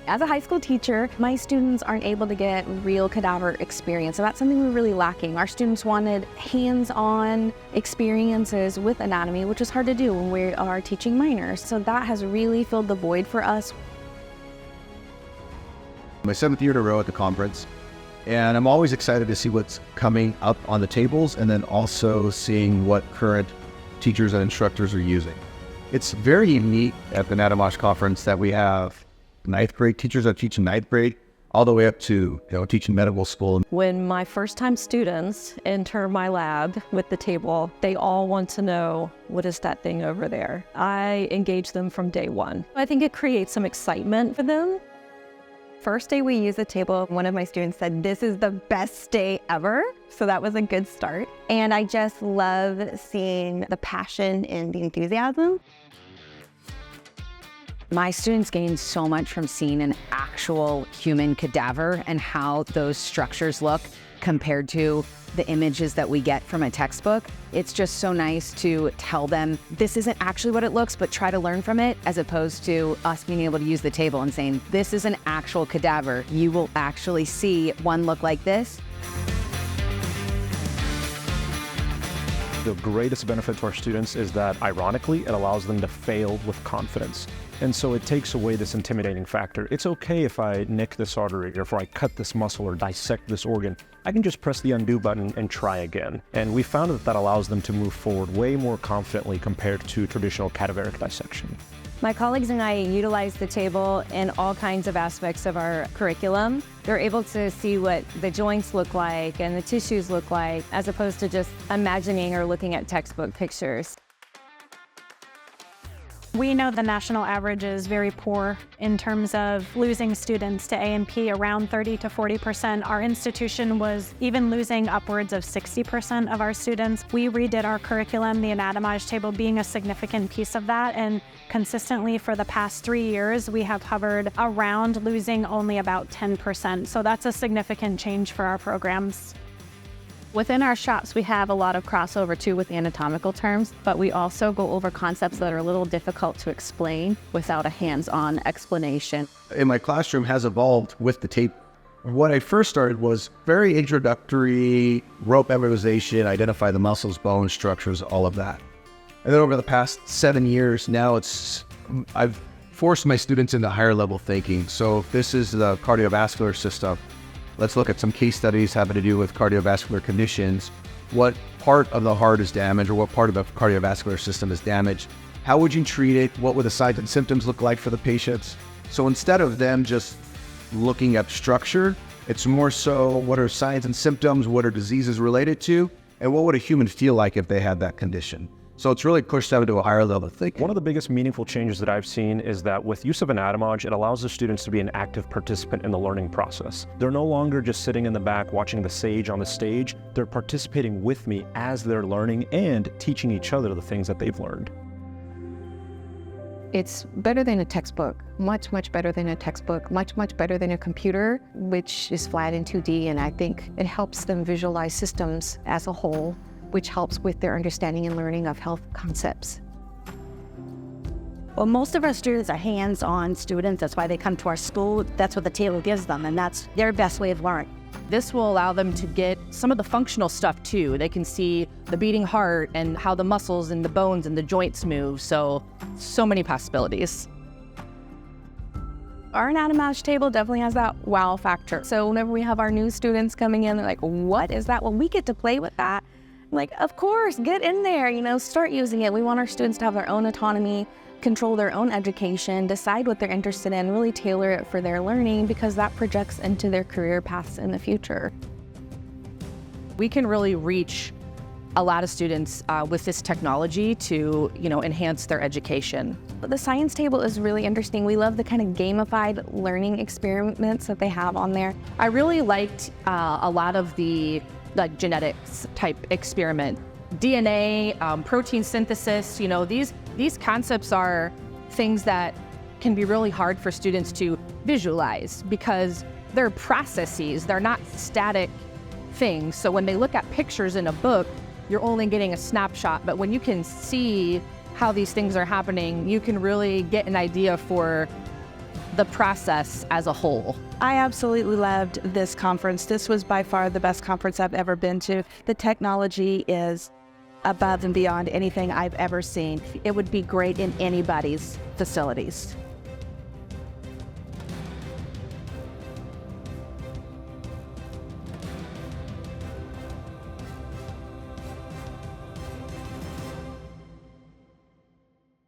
As a high school teacher, my students aren't able to get real cadaver experience, so that's something we're really lacking. Our students wanted hands-on experiences with anatomy, which is hard to do when we are teaching minors. So that has really filled the void for us. My 7th year in a row at the conference, and I'm always excited to see what's coming up on the tables and then also seeing what current teachers and instructors are using. It's very unique at the Anatomage conference that we have 9th grade teachers that teach in 9th grade all the way up to teaching medical school. When my first-time students enter my lab with the table, they all want to know, what is that thing over there? I engage them from day one. I think it creates some excitement for them. First day we used the table, one of my students said, "This is the best day ever." So that was a good start. And I just love seeing the passion and the enthusiasm. My students gain so much from seeing an actual human cadaver and how those structures look compared to the images that we get from a textbook. It's just so nice to tell them this isn't actually what it looks, but try to learn from it, as opposed to us being able to use the table and saying, this is an actual cadaver. You will actually see one look like this. The greatest benefit to our students is that, ironically, it allows them to fail with confidence. And so it takes away this intimidating factor. It's okay if I nick this artery, or if I cut this muscle or dissect this organ. I can just press the undo button and try again. And we found that that allows them to move forward way more confidently compared to traditional cadaveric dissection. My colleagues and I utilize the table in all kinds of aspects of our curriculum. They're able to see what the joints look like and the tissues look like, as opposed to just imagining or looking at textbook pictures. We know the national average is very poor in terms of losing students to A&P, around 30 to 40%. Our institution was even losing upwards of 60% of our students. We redid our curriculum, the Anatomage table being a significant piece of that, and consistently for the past 3 years, we have hovered around losing only about 10%. So that's a significant change for our programs. Within our shops, we have a lot of crossover too with anatomical terms, but we also go over concepts that are a little difficult to explain without a hands-on explanation. In my classroom has evolved with the tape. What I first started was very introductory, rope embolization, identify the muscles, bones, structures, all of that. And then over the past 7 years, now I've forced my students into higher level thinking. So if this is the cardiovascular system, let's look at some case studies having to do with cardiovascular conditions. What part of the heart is damaged, or what part of the cardiovascular system is damaged? How would you treat it? What would the signs and symptoms look like for the patients? So instead of them just looking at structure, it's more so what are signs and symptoms, what are diseases related to, and what would a human feel like if they had that condition? So it's really pushed them to a higher level of thinking. One of the biggest meaningful changes that I've seen is that with use of Anatomage, it allows the students to be an active participant in the learning process. They're no longer just sitting in the back watching the sage on the stage. They're participating with me as they're learning and teaching each other the things that they've learned. It's better than a textbook, much, much better than a textbook, much, much better than a computer, which is flat in 2D. And I think it helps them visualize systems as a whole, which helps with their understanding and learning of health concepts. Well, most of our students are hands-on students. That's why they come to our school. That's what the table gives them, and that's their best way of learning. This will allow them to get some of the functional stuff too. They can see the beating heart and how the muscles and the bones and the joints move. So many possibilities. Our Anatomage table definitely has that wow factor. So whenever we have our new students coming in, they're like, what is that? Well, we get to play with that. Like, of course, get in there, start using it. We want our students to have their own autonomy, control their own education, decide what they're interested in, really tailor it for their learning, because that projects into their career paths in the future. We can really reach a lot of students with this technology to, enhance their education. The science table is really interesting. We love the kind of gamified learning experiments that they have on there. I really liked a lot of the genetics type experiment. DNA, protein synthesis, these concepts are things that can be really hard for students to visualize because they're processes, they're not static things. So when they look at pictures in a book, you're only getting a snapshot, but when you can see how these things are happening, you can really get an idea for the process as a whole. I absolutely loved this conference. This was by far the best conference I've ever been to. The technology is above and beyond anything I've ever seen. It would be great in anybody's facilities.